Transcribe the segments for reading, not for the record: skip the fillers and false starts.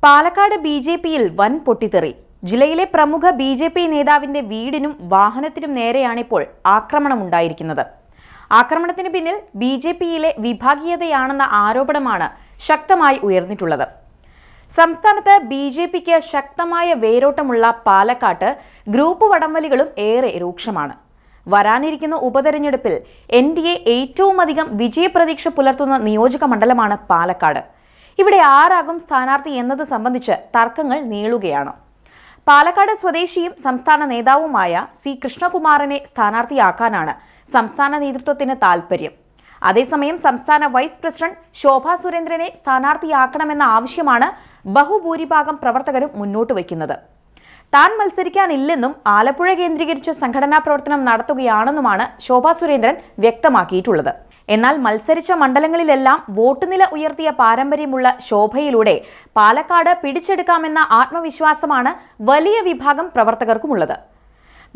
പാലക്കാട് ബിജെപിയിൽ വൻ പൊട്ടിത്തെറി. ജില്ലയിലെ പ്രമുഖ ബിജെപി നേതാവിന്റെ വീടിനും വാഹനത്തിനും നേരെയാണിപ്പോൾ ആക്രമണമുണ്ടായിരിക്കുന്നത്. ആക്രമണത്തിന് പിന്നിൽ ബിജെപിയിലെ വിഭാഗീയതയാണെന്ന ആരോപണമാണ് ശക്തമായി ഉയർന്നിട്ടുള്ളത്. സംസ്ഥാനത്ത് ബിജെപിക്ക് ശക്തമായ വേരോട്ടമുള്ള പാലക്കാട്ട് ഗ്രൂപ്പ് വടംവലികളും ഏറെ രൂക്ഷമാണ്. വരാനിരിക്കുന്ന ഉപതെരഞ്ഞെടുപ്പിൽ NDA ഏറ്റവുമധികം വിജയപ്രതീക്ഷ പുലർത്തുന്ന നിയോജക മണ്ഡലമാണ് പാലക്കാട്. ഇവിടെ ആരാകും സ്ഥാനാർത്ഥി എന്നത് സംബന്ധിച്ച് തർക്കങ്ങൾ നീളുകയാണ്. പാലക്കാട് സ്വദേശിയും സംസ്ഥാന നേതാവുമായ C. കൃഷ്ണകുമാറിനെ സ്ഥാനാർത്ഥിയാക്കാനാണ് സംസ്ഥാന നേതൃത്വത്തിന് താൽപര്യം. അതേസമയം സംസ്ഥാന വൈസ് പ്രസിഡന്റ് ശോഭാ സുരേന്ദ്രനെ സ്ഥാനാർത്ഥിയാക്കണമെന്ന ആവശ്യമാണ് ബഹുഭൂരിഭാഗം പ്രവർത്തകരും മുന്നോട്ട് വയ്ക്കുന്നത്. താൻ മത്സരിക്കാനില്ലെന്നും ആലപ്പുഴ കേന്ദ്രീകരിച്ച് സംഘടനാ പ്രവർത്തനം നടത്തുകയാണെന്നുമാണ് ശോഭാ സുരേന്ദ്രൻ വ്യക്തമാക്കിയിട്ടുള്ളത്. എന്നാൽ മത്സരിച്ച മണ്ഡലങ്ങളിലെല്ലാം വോട്ട് നില ഉയർത്തിയ പാരമ്പര്യമുള്ള ശോഭയിലൂടെ പാലക്കാട് പിടിച്ചെടുക്കാമെന്ന ആത്മവിശ്വാസമാണ് വലിയ വിഭാഗം പ്രവർത്തകർക്കുമുള്ളത്.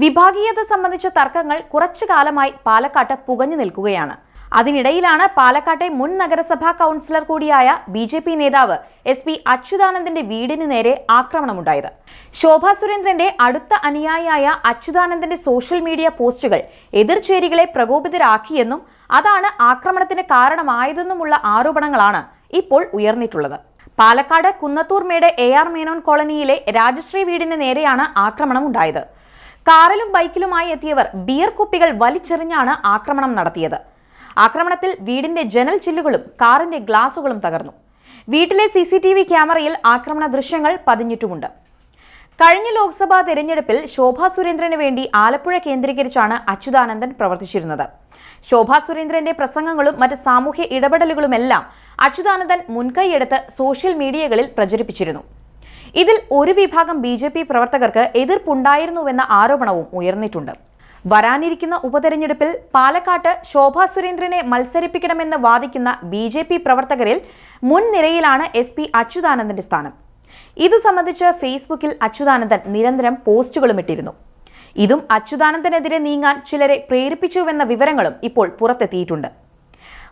വിഭാഗീയത സംബന്ധിച്ച തർക്കങ്ങൾ കുറച്ചു കാലമായി പാലക്കാട്ട് പുകഞ്ഞു നിൽക്കുകയാണ്. അതിനിടയിലാണ് പാലക്കാട്ടെ മുൻ നഗരസഭാ കൗൺസിലർ കൂടിയായ BJP നേതാവ് SP അച്യുതാനന്ദന്റെ വീടിന് നേരെ ആക്രമണമുണ്ടായത്. ശോഭാ സുരേന്ദ്രന്റെ അടുത്ത അനുയായിയായ അച്യുതാനന്ദന്റെ സോഷ്യൽ മീഡിയ പോസ്റ്റുകൾ എതിർചേരികളെ പ്രകോപിതരാക്കിയെന്നും അതാണ് ആക്രമണത്തിന് കാരണമായതെന്നുമുള്ള ആരോപണങ്ങളാണ് ഇപ്പോൾ ഉയർന്നിട്ടുള്ളത്. പാലക്കാട് കുന്നത്തൂർമേട് AR മേനോൻ കോളനിയിലെ രാജശ്രീ വീടിന് നേരെയാണ് ആക്രമണം ഉണ്ടായത്. കാറിലും ബൈക്കിലുമായി എത്തിയവർ ബിയർ കുപ്പികൾ വലിച്ചെറിഞ്ഞാണ് ആക്രമണം നടത്തിയത്. ആക്രമണത്തിൽ വീടിന്റെ ജനൽ ചില്ലുകളും കാറിന്റെ ഗ്ലാസുകളും തകർന്നു. വീട്ടിലെ CCTV ക്യാമറയിൽ ആക്രമണ ദൃശ്യങ്ങൾ പതിഞ്ഞിട്ടുമുണ്ട്. കഴിഞ്ഞ ലോക്സഭാ തെരഞ്ഞെടുപ്പിൽ ശോഭാ സുരേന്ദ്രന് വേണ്ടി ആലപ്പുഴ കേന്ദ്രീകരിച്ചാണ് അച്യുതാനന്ദൻ പ്രവർത്തിച്ചിരുന്നത്. ശോഭാ സുരേന്ദ്രന്റെ പ്രസംഗങ്ങളും മറ്റ് സാമൂഹ്യ ഇടപെടലുകളുമെല്ലാം അച്യുതാനന്ദൻ മുൻകൈയെടുത്ത് സോഷ്യൽ മീഡിയകളിൽ പ്രചരിപ്പിച്ചിരുന്നു. ഇതിൽ ഒരു വിഭാഗം BJP പ്രവർത്തകർക്ക് എതിർപ്പുണ്ടായിരുന്നുവെന്ന ആരോപണവും ഉയർന്നിട്ടുണ്ട്. വരാനിരിക്കുന്ന ഉപതെരഞ്ഞെടുപ്പിൽ പാലക്കാട്ട് ശോഭാ സുരേന്ദ്രനെ മത്സരിപ്പിക്കണമെന്ന് വാദിക്കുന്ന BJP പ്രവർത്തകരിൽ മുൻനിരയിലാണ് SP അച്യുതാനന്ദന്റെ സ്ഥാനം. ഇതു സംബന്ധിച്ച് ഫേസ്ബുക്കിൽ അച്യുതാനന്ദൻ നിരന്തരം പോസ്റ്റുകളും ഇട്ടിരുന്നു. ഇതും അച്യുതാനന്ദനെതിരെ നീങ്ങാൻ ചിലരെ പ്രേരിപ്പിച്ചുവെന്ന വിവരങ്ങളും ഇപ്പോൾ പുറത്തെത്തിയിട്ടുണ്ട്.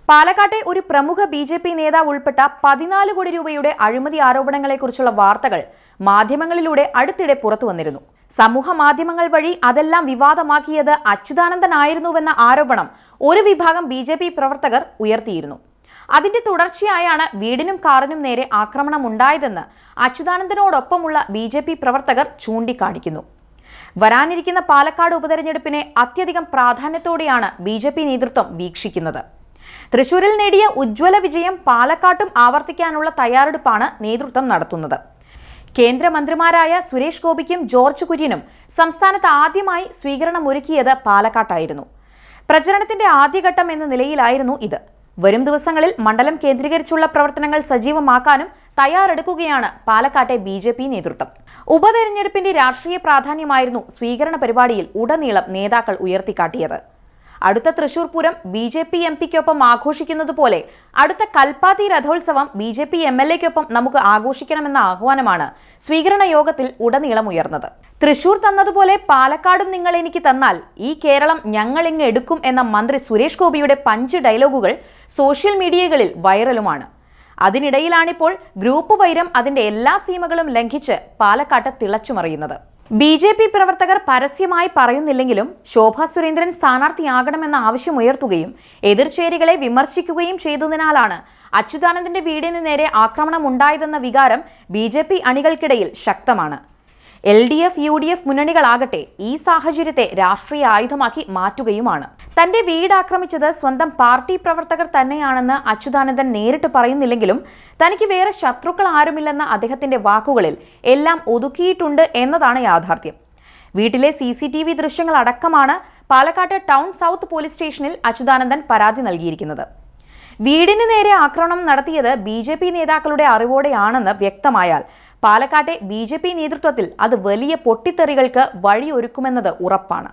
പാലക്കാട്ടെ ഒരു പ്രമുഖ BJP നേതാവ് ഉൾപ്പെട്ട 14 കോടി രൂപയുടെ അഴിമതി ആരോപണങ്ങളെക്കുറിച്ചുള്ള വാർത്തകൾ മാധ്യമങ്ങളിലൂടെ അടുത്തിടെ പുറത്തു വന്നിരുന്നു. സമൂഹ മാധ്യമങ്ങൾ വഴി അതെല്ലാം വിവാദമാക്കിയത് അച്യുതാനന്ദനായിരുന്നുവെന്ന ആരോപണം ഒരു വിഭാഗം BJP പ്രവർത്തകർ ഉയർത്തിയിരുന്നു. അതിന്റെ തുടർച്ചയായാണ് വീടിനും കാറിനും നേരെ ആക്രമണം ഉണ്ടായതെന്ന് അച്യുതാനന്ദനോടൊപ്പമുള്ള BJP പ്രവർത്തകർ ചൂണ്ടിക്കാണിക്കുന്നു. വരാനിരിക്കുന്ന പാലക്കാട് ഉപതെരഞ്ഞെടുപ്പിനെ അത്യധികം പ്രാധാന്യത്തോടെയാണ് BJP നേതൃത്വം വീക്ഷിക്കുന്നത്. തൃശൂരിൽ നേടിയ ഉജ്ജ്വല വിജയം പാലക്കാട്ടും ആവർത്തിക്കാനുള്ള തയ്യാറെടുപ്പാണ് നേതൃത്വം നടത്തുന്നത്. കേന്ദ്രമന്ത്രിമാരായ സുരേഷ് ഗോപിക്കും ജോർജ് കുര്യനും സംസ്ഥാനത്ത് ആദ്യമായി സ്വീകരണമൊരുക്കിയത് പാലക്കാട്ടായിരുന്നു. പ്രചരണത്തിന്റെ ആദ്യഘട്ടം എന്ന നിലയിലായിരുന്നു ഇത്. വരും ദിവസങ്ങളിൽ മണ്ഡലം കേന്ദ്രീകരിച്ചുള്ള പ്രവർത്തനങ്ങൾ സജീവമാക്കാനും തയ്യാറെടുക്കുകയാണ് പാലക്കാട്ടെ BJP നേതൃത്വം. ഉപതെരഞ്ഞെടുപ്പിന്റെ രാഷ്ട്രീയ പ്രാധാന്യമായിരുന്നു സ്വീകരണ പരിപാടിയിൽ ഉടനീളം നേതാക്കൾ ഉയർത്തിക്കാട്ടിയത്. അടുത്ത തൃശൂർ പൂരം BJP MP-ക്കൊപ്പം ആഘോഷിക്കുന്നത് പോലെ അടുത്ത കൽപ്പാത്തി രഥോത്സവം BJP MLA-ക്കൊപ്പം നമുക്ക് ആഘോഷിക്കണമെന്ന ആഹ്വാനമാണ് സ്വീകരണ യോഗത്തിൽ ഉടനീളം ഉയർന്നത്. തൃശൂർ തന്നതുപോലെ പാലക്കാടും നിങ്ങൾ എനിക്ക് തന്നാൽ ഈ കേരളം ഞങ്ങൾ ഇങ്ങ് എടുക്കും എന്ന മന്ത്രി സുരേഷ് ഗോപിയുടെ പഞ്ച് ഡയലോഗുകൾ സോഷ്യൽ മീഡിയകളിൽ വൈറലുമാണ്. അതിനിടയിലാണിപ്പോൾ ഗ്രൂപ്പ് വൈരം അതിന്റെ എല്ലാ സീമകളും ലംഘിച്ച് പാലക്കാട്ട് തിളച്ചുമറിയുന്നത്. BJP പ്രവർത്തകർ പരസ്യമായി പറയുന്നില്ലെങ്കിലും ശോഭാ സുരേന്ദ്രൻ സ്ഥാനാർത്ഥിയാകണമെന്ന ആവശ്യം ഉയർത്തുകയും എതിർചേരികളെ വിമർശിക്കുകയും ചെയ്തതിനാലാണ് അച്യുതാനന്ദന്റെ വീടിന് നേരെ ആക്രമണം ഉണ്ടായതെന്ന വികാരം BJP അണികൾക്കിടയിൽ ശക്തമാണ്. LDF UDF മുന്നണികളാകട്ടെ ഈ സാഹചര്യത്തെ രാഷ്ട്രീയ ആയുധമാക്കി മാറ്റുകയുമാണ്. തന്റെ വീട് ആക്രമിച്ചത് സ്വന്തം പാർട്ടി പ്രവർത്തകർ തന്നെയാണെന്ന് അച്യുതാനന്ദൻ നേരിട്ട് പറയുന്നില്ലെങ്കിലും തനിക്ക് വേറെ ശത്രുക്കൾ ആരുമില്ലെന്ന അദ്ദേഹത്തിന്റെ വാക്കുകളിൽ എല്ലാം ഒതുക്കിയിട്ടുണ്ട് എന്നതാണ് യാഥാർത്ഥ്യം. വീട്ടിലെ CCTV ദൃശ്യങ്ങൾ അടക്കമാണ് പാലക്കാട് ടൗൺ സൗത്ത് പോലീസ് സ്റ്റേഷനിൽ അച്യുതാനന്ദൻ പരാതി നൽകിയിരിക്കുന്നത്. വീടിന് നേരെ ആക്രമണം നടത്തിയത് BJP നേതാക്കളുടെ അറിവോടെയാണെന്ന് വ്യക്തമായാൽ പാലക്കാട്ടെ BJP നേതൃത്വത്തിൽ അത് വലിയ പൊട്ടിത്തെറികൾക്ക് വഴിയൊരുക്കുമെന്നത് ഉറപ്പാണ്.